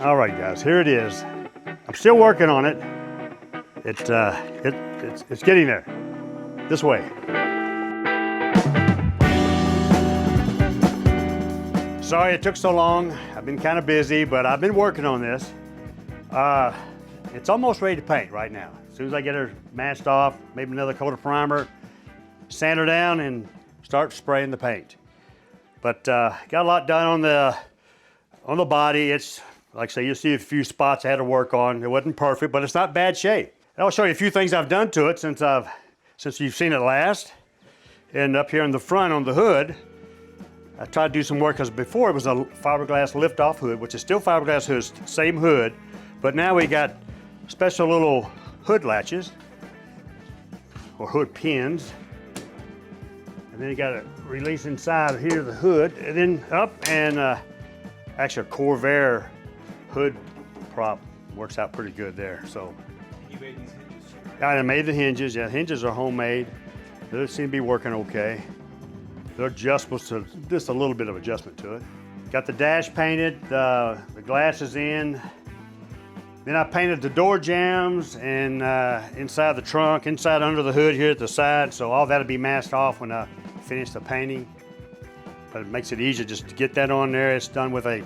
All right, guys, here it is. I'm still working on it. It's getting there. This way. Sorry it took so long. I've been kind of busy, but I've been working on this. It's almost ready to paint right now. As soon as I get her masked off, maybe another coat of primer, sand her down, and start spraying the paint. But got a lot done on the body. It's like I say, you'll see a few spots I had to work on. It wasn't perfect, but it's not bad shape. And I'll show you a few things I've done to it since you've seen it last. And up here in the front on the hood, I tried to do some work because before it was a fiberglass lift-off hood, which is still fiberglass hood, same hood, but now we got special little hood latches or hood pins. And then you got to release inside here the hood, and then up, and actually a Corvair hood prop works out pretty good there. So you made these hinges? I made the hinges. Yeah, hinges are homemade. They seem to be working okay. They're adjustable, so just a little bit of adjustment to it. Got the dash painted, the glasses in. Then I painted the door jambs and inside the trunk, inside under the hood here at the side. So all that'll be masked off when I finish the painting. But it makes it easier just to get that on there. It's done with a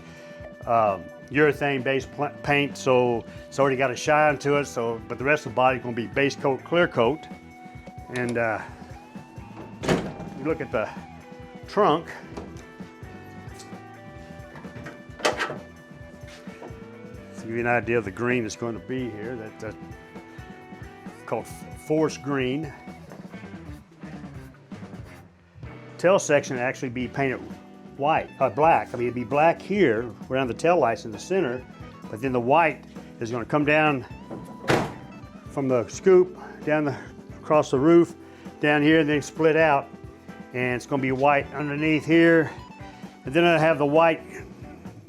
urethane-based paint, so it's already got a shine to it. So, but the rest of the body's gonna be base coat, clear coat. And you look at the trunk. To give you an idea of the green that's going to be here, that's called forest green. Tail section actually be painted white, black. I mean, it'd be black here around the tail lights in the center, but then the white is going to come down from the scoop down across the roof, down here, and then split out, and it's going to be white underneath here, and then I have the white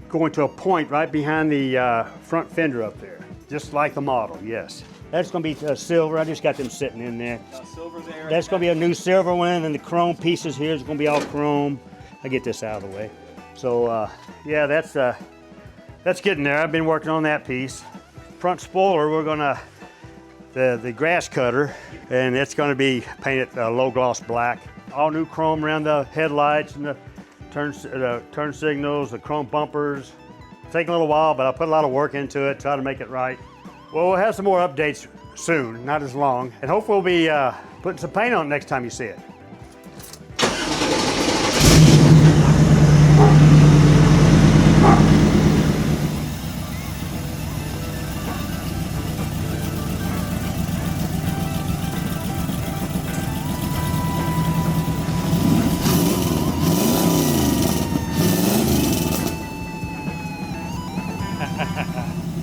going to a point right behind the front fender up there, just like the model. Yes. That's going to be silver. I just got them sitting in there. Silver there. That's going to be a new silver one, and the chrome pieces here is going to be all chrome. I get this out of the way. So yeah, that's getting there. I've been working on that piece. Front spoiler, we're going to the grass cutter, and it's going to be painted low gloss black. All new chrome around the headlights and the turn signals, the chrome bumpers. It's taking a little while, but I put a lot of work into it, try to make it right. Well, we'll have some more updates soon, not as long, and hopefully we'll be putting some paint on it next time you see it.